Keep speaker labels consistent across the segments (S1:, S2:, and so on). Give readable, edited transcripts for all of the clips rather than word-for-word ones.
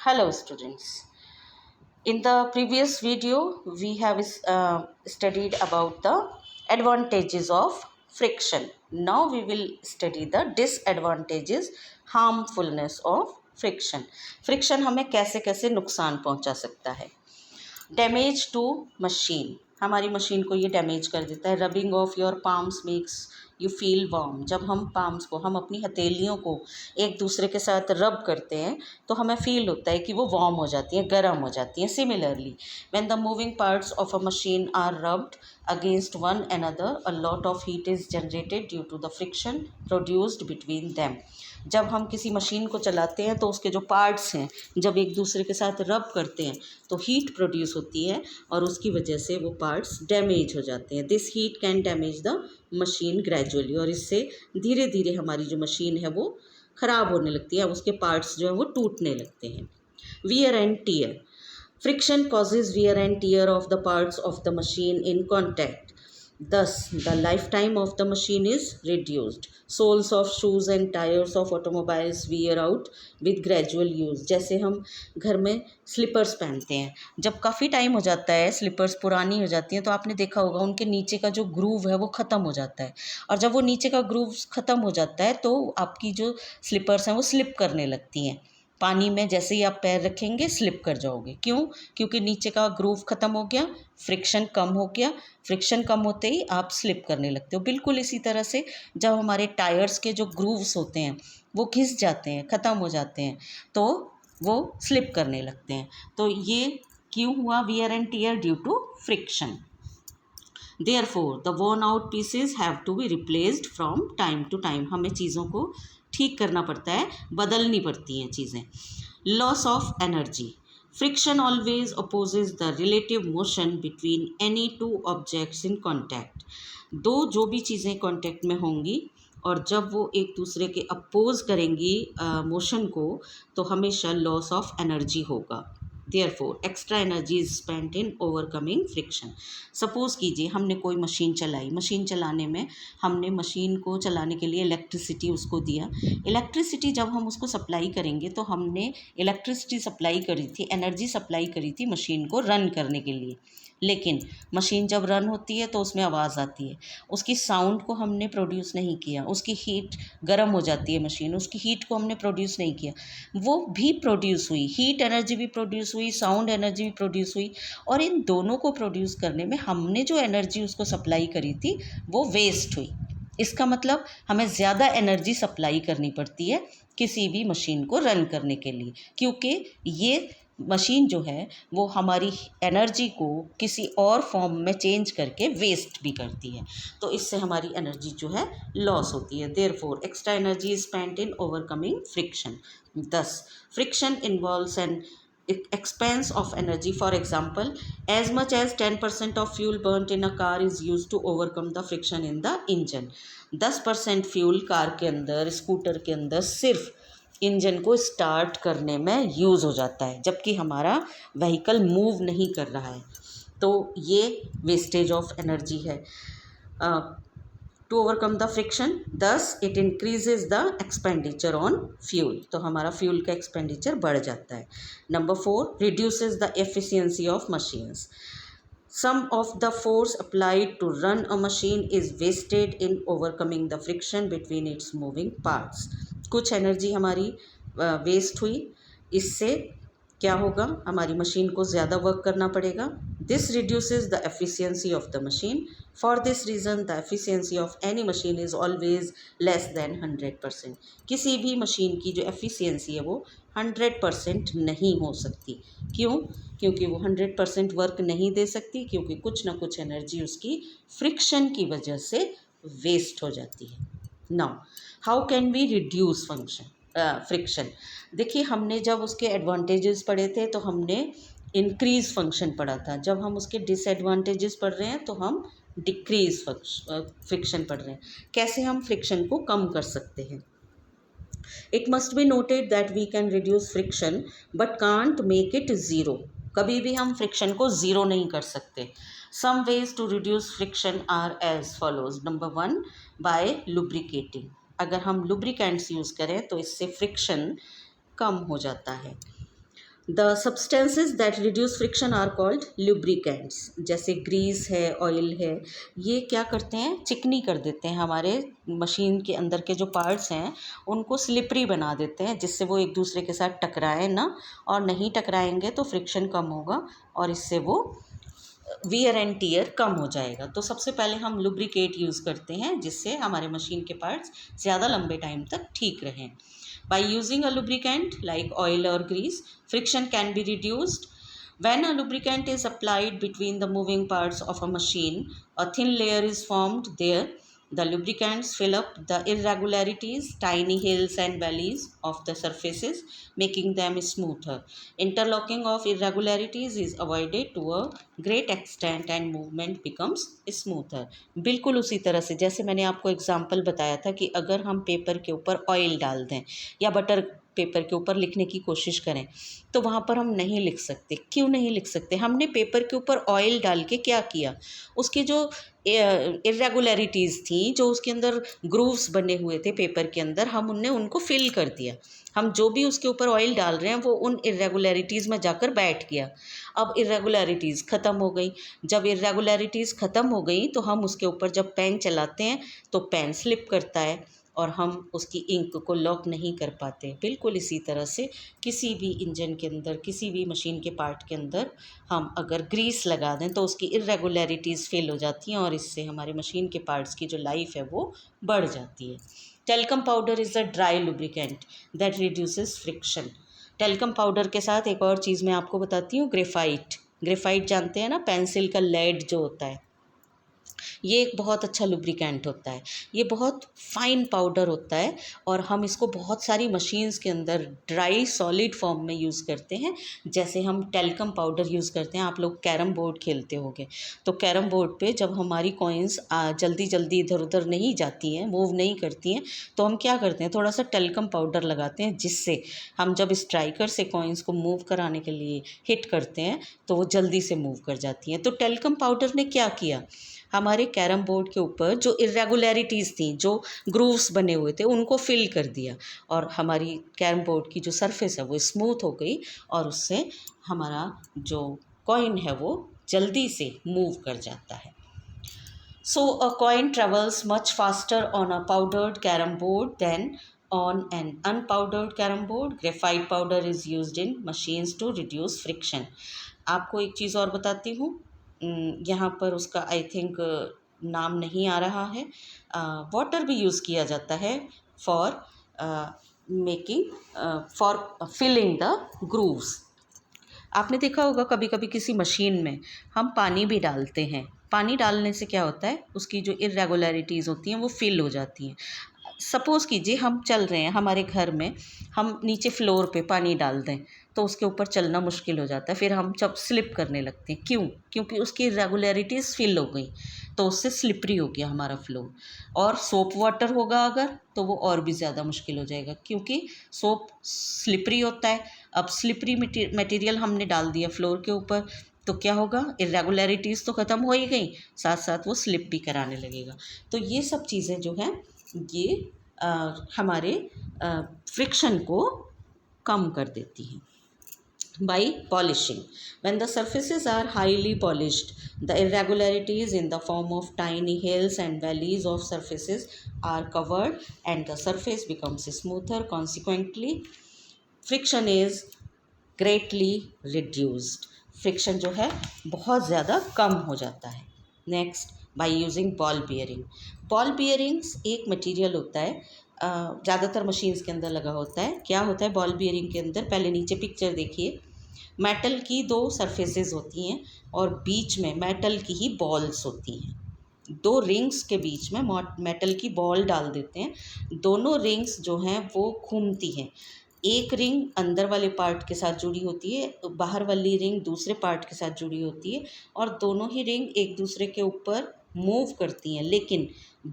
S1: Hello students. In the previous video, we have studied about the advantages of friction. Now we will study the disadvantages, harmfulness of friction. Friction हमें कैसे कैसे नुकसान पहुंचा सकता है. Damage to machine, हमारी machine को ये डैमेज कर देता है. Rubbing of your palms makes you feel warm. जब हम पाम्स को, हम अपनी हथेलियों को एक दूसरे के साथ रब करते हैं तो हमें फील होता है कि वो वार्म हो जाती हैं, गर्म हो जाती हैं. Similarly when the moving parts of a machine are rubbed against one another, a lot of heat is generated due to the friction produced between them. जब हम किसी मशीन को चलाते हैं तो उसके जो पार्ट्स हैं जब एक दूसरे के साथ रब करते हैं तो हीट प्रोड्यूस होती है और उसकी वजह से वो पार्ट्स डैमेज हो जाते हैं. This heat can damage the machine gradually, और इससे धीरे धीरे हमारी जो मशीन है वो ख़राब होने लगती है, उसके पार्ट्स जो हैं वो टूटने लगते हैं. Wear and tear. Friction causes wear and tear of the parts of the machine in contact. Thus, the lifetime of the machine is reduced. Soles of shoes and tires of automobiles wear out with gradual use. जैसे हम घर में slippers पहनते हैं, जब काफ़ी time हो जाता है, स्लीपर्स पुरानी हो जाती हैं तो आपने देखा होगा उनके नीचे का जो ग्रूव है वो ख़त्म हो जाता है. और जब वो नीचे का ग्रूव ख़त्म हो जाता है तो आपकी जो स्लीपर्स हैं वो स्लिप करने लगती हैं. पानी में जैसे ही आप पैर रखेंगे स्लिप कर जाओगे. क्यों? क्योंकि नीचे का ग्रूव ख़त्म हो गया, फ्रिक्शन कम हो गया. फ्रिक्शन कम होते ही आप स्लिप करने लगते हो. बिल्कुल इसी तरह से जब हमारे टायर्स के जो ग्रूव्स होते हैं वो घिस जाते हैं, ख़त्म हो जाते हैं, तो वो स्लिप करने लगते हैं. तो ये क्यों हुआ? Wear and tear due to friction. Therefore, the worn out pieces have to be replaced from time to time. हमें चीज़ों को ठीक करना पड़ता है, बदलनी पड़ती हैं चीज़ें. Loss of energy. Friction always opposes the relative motion between any two objects in contact. दो जो भी चीज़ें कांटेक्ट में होंगी और जब वो एक दूसरे के अपोज करेंगी मोशन को, तो हमेशा लॉस ऑफ एनर्जी होगा. Therefore, extra energy is spent in overcoming friction. Suppose कीजिए हमने कोई मशीन चलाई, मशीन चलाने में हमने मशीन को चलाने के लिए इलेक्ट्रिसिटी उसको दिया. इलेक्ट्रिसिटी जब हम उसको सप्लाई करेंगे तो हमने इलेक्ट्रिसिटी सप्लाई करी थी, एनर्जी सप्लाई करी थी मशीन को रन करने के लिए. लेकिन मशीन जब रन होती है तो उसमें आवाज़ आती है, उसकी साउंड को हमने प्रोड्यूस नहीं किया. उसकी हीट गर्म हो जाती है मशीन, उसकी हीट को हमने प्रोड्यूस नहीं किया. वो भी प्रोड्यूस हुई, हीट एनर्जी भी प्रोड्यूस हुई, साउंड एनर्जी भी प्रोड्यूस हुई, और इन दोनों को प्रोड्यूस करने में हमने जो एनर्जी उसको सप्लाई करी थी वो वेस्ट हुई. इसका मतलब हमें ज़्यादा एनर्जी सप्लाई करनी पड़ती है किसी भी मशीन को रन करने के लिए, क्योंकि ये मशीन जो है वो हमारी एनर्जी को किसी और फॉर्म में चेंज करके वेस्ट भी करती है. तो इससे हमारी एनर्जी जो है लॉस होती है. Therefore extra energy is spent in overcoming friction. Thus, friction involves an expense of energy. For example, as much as 10% of fuel burnt in a car is used to overcome the friction in the engine. 10% fuel car के अंदर, scooter के अंदर सिर्फ engine को start करने में use हो जाता है, जबकि हमारा व्हीकल मूव नहीं कर रहा है. तो ये वेस्टेज ऑफ एनर्जी है. To overcome the friction, thus it increases the expenditure on fuel. तो हमारा फ्यूल का एक्सपेंडिचर बढ़ जाता है. Number 4, reduces the efficiency of machines. Some of the force applied to run a machine is wasted in overcoming the friction between its moving parts. कुछ energy हमारी waste हुई, इससे क्या होगा? हमारी मशीन को ज़्यादा वर्क करना पड़ेगा. This reduces the efficiency of the machine. For this reason the efficiency of any machine is always less than 100%. किसी भी मशीन की जो एफिशिएंसी है वो 100% नहीं हो सकती. क्यों? क्योंकि वो 100% वर्क नहीं दे सकती, क्योंकि कुछ ना कुछ एनर्जी उसकी फ्रिक्शन की वजह से वेस्ट हो जाती है. Now how can we reduce friction? देखिए, हमने जब उसके एडवांटेजेस पढ़े थे तो हमने इंक्रीज फंक्शन पढ़ा था. जब हम उसके डिसएडवांटेजेस पढ़ रहे हैं तो हम डिक्रीज फ्रिक्शन पढ़ रहे हैं. कैसे हम फ्रिक्शन को कम कर सकते हैं? It must be noted that we can reduce friction but can't make it zero. कभी भी हम फ्रिक्शन को ज़ीरो नहीं कर सकते. Some ways to reduce friction are as follows. Number 1, by lubricating. अगर हम lubricants यूज़ करें तो इससे फ्रिक्शन कम हो जाता है. The substances that reduce friction are called lubricants. जैसे ग्रीस है, ऑयल है, ये क्या करते हैं, चिकनी कर देते हैं हमारे मशीन के अंदर के जो पार्ट्स हैं उनको स्लिपरी बना देते हैं, जिससे वो एक दूसरे के साथ टकराएं ना, और नहीं टकराएंगे तो फ्रिक्शन कम होगा और इससे वो वियर एंड टीयर कम हो जाएगा। तो सबसे पहले हम लुब्रिकेट यूज़ करते हैं जिससे हमारे मशीन के पार्ट्स ज़्यादा लंबे टाइम तक ठीक रहें। By using a lubricant like oil or grease, friction can be reduced. When a lubricant is applied between the moving parts of a machine, a thin layer is formed there. The lubricants fill up the irregularities, tiny hills and valleys of the surfaces, making them smoother. Interlocking of irregularities is avoided to a great extent and movement becomes smoother. बिल्कुल उसी तरह से जैसे मैंने आपको example बताया था कि अगर हम पेपर के ऊपर ऑयल डाल दें या बटर पेपर के ऊपर लिखने की कोशिश करें तो वहाँ पर हम नहीं लिख सकते। क्यों नहीं लिख सकते? हमने पेपर के ऊपर ऑयल डाल के क्या किया, उसके जो इरेगुलरिटीज़ थी, जो उसके अंदर ग्रूव्स बने हुए थे पेपर के अंदर, हम उनको फिल कर दिया। हम जो भी उसके ऊपर ऑयल डाल रहे हैं वो उन इरेगुलरिटीज़ में जाकर बैठ गया। अब इरेगुलरिटीज़ ख़त्म हो गई। जब इरेगुलरिटीज़ ख़त्म हो गई तो हम उसके ऊपर जब पेन चलाते हैं तो पेन स्लिप करता है और हम उसकी इंक को लॉक नहीं कर पाते। बिल्कुल इसी तरह से किसी भी इंजन के अंदर, किसी भी मशीन के पार्ट के अंदर हम अगर ग्रीस लगा दें तो उसकी इरेगुलरिटीज़ फेल हो जाती हैं और इससे हमारे मशीन के पार्ट्स की जो लाइफ है वो बढ़ जाती है। Talcum powder is a dry lubricant that reduces friction. Talcum powder के साथ एक और चीज़ मैं आपको बताती हूँ, ग्रेफाइट। ग्रेफाइट जानते हैं ना, पेंसिल का लेड जो होता है, ये एक बहुत अच्छा लुब्रिकेंट होता है। ये बहुत फाइन पाउडर होता है और हम इसको बहुत सारी मशीन्स के अंदर ड्राई सॉलिड फॉर्म में यूज़ करते हैं। जैसे हम टेल्कम पाउडर यूज़ करते हैं, आप लोग कैरम बोर्ड खेलते होंगे तो कैरम बोर्ड पे जब हमारी कॉइन्स जल्दी जल्दी इधर उधर नहीं जाती हैं, मूव नहीं करती हैं, तो हम क्या करते हैं, थोड़ा सा टेल्कम पाउडर लगाते हैं, जिससे हम जब स्ट्राइकर से कॉइन्स को मूव कराने के लिए हिट करते हैं तो वो जल्दी से मूव कर जाती हैं। तो टेल्कम पाउडर ने क्या किया, हमारे कैरम बोर्ड के ऊपर जो इरेगुलरिटीज़ थी, जो ग्रूव्स बने हुए थे, उनको फिल कर दिया और हमारी कैरम बोर्ड की जो सरफेस है वो स्मूथ हो गई और उससे हमारा जो कॉइन है वो जल्दी से मूव कर जाता है। So a coin travels much faster on a powdered carrom board then on an unpowdered carrom board. Graphite powder is used in machines to reduce friction. आपको एक चीज़ और बताती हूँ, यहाँ पर उसका आई थिंक नाम नहीं आ रहा है। वाटर भी यूज़ किया जाता है for making for filling the grooves. आपने देखा होगा कभी कभी किसी मशीन में हम पानी भी डालते हैं। पानी डालने से क्या होता है, उसकी जो इरेगुलरिटीज़ होती हैं वो फिल हो जाती हैं। सपोज़ कीजिए हम चल रहे हैं हमारे घर में, हम नीचे फ्लोर पे पानी डाल दें तो उसके ऊपर चलना मुश्किल हो जाता है, फिर हम जब स्लिप करने लगते हैं। क्यों? क्योंकि उसकी इरेगुलरिटीज़ फिल हो गई तो उससे स्लिपरी हो गया हमारा फ्लोर। और सोप वाटर होगा अगर तो वो और भी ज़्यादा मुश्किल हो जाएगा, क्योंकि सोप स्लिपरी होता है। अब स्लिपरी मटेरियल हमने डाल दिया फ्लोर के ऊपर तो क्या होगा, इरेगुलरिटीज़ तो ख़त्म हो ही गई, साथ साथ वो स्लिप भी कराने लगेगा। तो ये सब चीज़ें जो हैं ये हमारे फ्रिक्शन को कम कर देती हैं। By polishing, when the surfaces are highly polished, the irregularities in the form of tiny hills and valleys of surfaces are covered and the surface becomes smoother. Consequently, friction is greatly reduced. Friction जो है बहुत ज़्यादा कम हो जाता है। Next, by using ball bearing. Ball bearings एक material होता है, ज़्यादातर मशीन्स के अंदर लगा होता है। क्या होता है बॉल बियरिंग के अंदर, पहले नीचे पिक्चर देखिए। मेटल की दो सरफेसेस होती हैं और बीच में मेटल की ही बॉल्स होती हैं। दो रिंग्स के बीच में मेटल की बॉल डाल देते हैं। दोनों रिंग्स जो हैं वो घूमती हैं। एक रिंग अंदर वाले पार्ट के साथ जुड़ी होती है, बाहर वाली रिंग दूसरे पार्ट के साथ जुड़ी होती है और दोनों ही रिंग एक दूसरे के ऊपर मूव करती हैं, लेकिन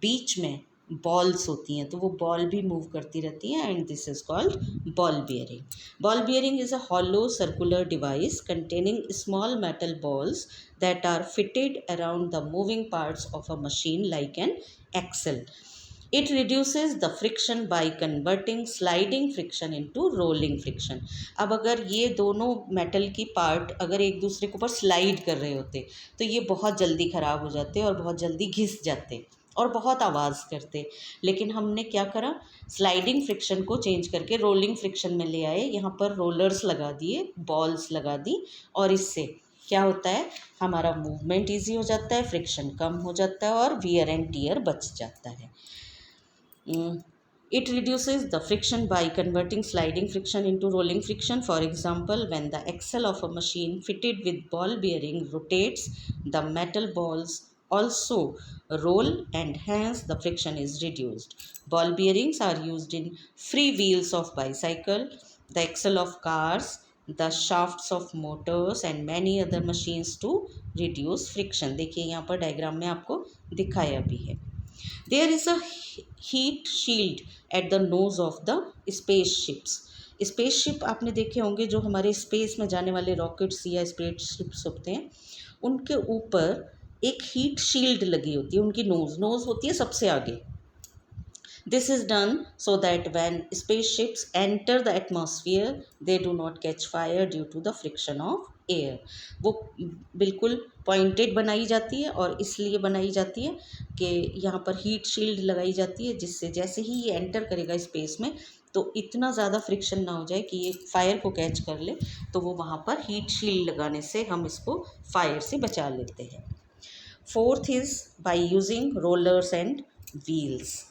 S1: बीच में बॉल्स होती हैं तो वो बॉल भी मूव करती रहती हैं and this is called ball bearing. Ball bearing is a hollow circular device containing small metal balls that are fitted around the moving parts of a machine like an axle. It reduces the friction by converting sliding friction into rolling friction. अब अगर ये दोनों metal की part अगर एक दूसरे के ऊपर स्लाइड कर रहे होते तो ये बहुत जल्दी ख़राब हो जाते और बहुत जल्दी घिस जाते और बहुत आवाज़ करते। लेकिन हमने क्या करा, स्लाइडिंग फ्रिक्शन को चेंज करके रोलिंग फ्रिक्शन में ले आए। यहाँ पर रोलर्स लगा दिए, बॉल्स लगा दी, और इससे क्या होता है, हमारा मूवमेंट ईजी हो जाता है, फ्रिक्शन कम हो जाता है और वियर एंड टीयर बच जाता है। It reduces the friction by converting sliding friction into rolling friction. For example, when the axle of a machine fitted with ball bearing rotates, the metal balls also roll and hence the friction is reduced. Ball bearings are used in free wheels of bicycle, the axle of cars, the shafts of motors and many other machines to reduce friction. देखिए यहाँ पर diagram में आपको दिखाया भी है। There is a heat shield at the nose of the spaceships. Spaceship आपने देखे होंगे, जो हमारे स्पेस में जाने वाले रॉकेट्स या स्पेसशिप्स होते हैं, उनके ऊपर एक हीट शील्ड लगी होती है। उनकी नोज़ होती है सबसे आगे। This is done so that when spaceships enter the atmosphere, they do not catch fire due to the friction of air. वो बिल्कुल पॉइंटेड बनाई जाती है और इसलिए बनाई जाती है कि यहाँ पर हीट शील्ड लगाई जाती है, जिससे जैसे ही ये एंटर करेगा स्पेस में तो इतना ज़्यादा फ्रिक्शन ना हो जाए कि ये फायर को कैच कर ले। तो वो वहाँ पर हीट शील्ड लगाने से हम इसको फायर से बचा लेते हैं। Fourth is by using rollers and wheels.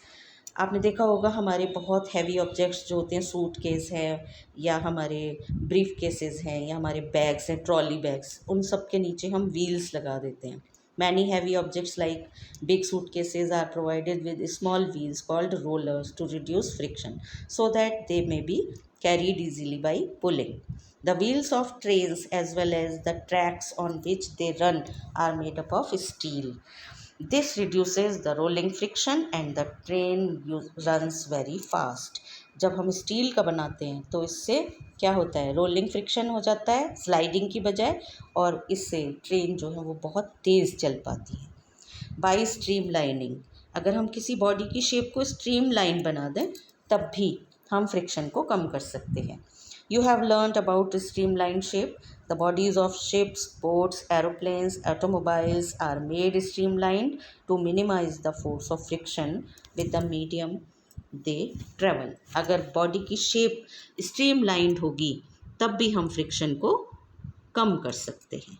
S1: आपने देखा होगा हमारे बहुत हैवी ऑब्जेक्ट्स जो होते हैं, सूट केस है या हमारे ब्रीफ केसेस हैं या हमारे बैग्स हैं, ट्रॉली बैग्स, उन सब के नीचे हम व्हील्स लगा देते हैं। Many heavy objects like big suitcases are provided with small wheels called rollers to reduce friction so that they may be carried easily by pulling. The wheels of trains as well as the tracks on which they run are made up of steel. This reduces the rolling friction and the train runs very fast. जब हम steel का बनाते हैं तो इससे क्या होता है, रोलिंग फ्रिक्शन हो जाता है स्लाइडिंग की बजाय, और इससे ट्रेन जो है वो बहुत तेज़ चल पाती है। बाय स्ट्रीम लाइनिंग, अगर हम किसी बॉडी की शेप को स्ट्रीम लाइन बना दें तब भी हम फ्रिक्शन को कम कर सकते हैं। You have learned about streamlined shape. The bodies of ships, boats, aeroplanes, automobiles are made streamlined to minimize the force of friction with the medium they travel. अगर बॉडी की शेप स्ट्रीमलाइंड होगी तब भी हम फ्रिक्शन को कम कर सकते हैं।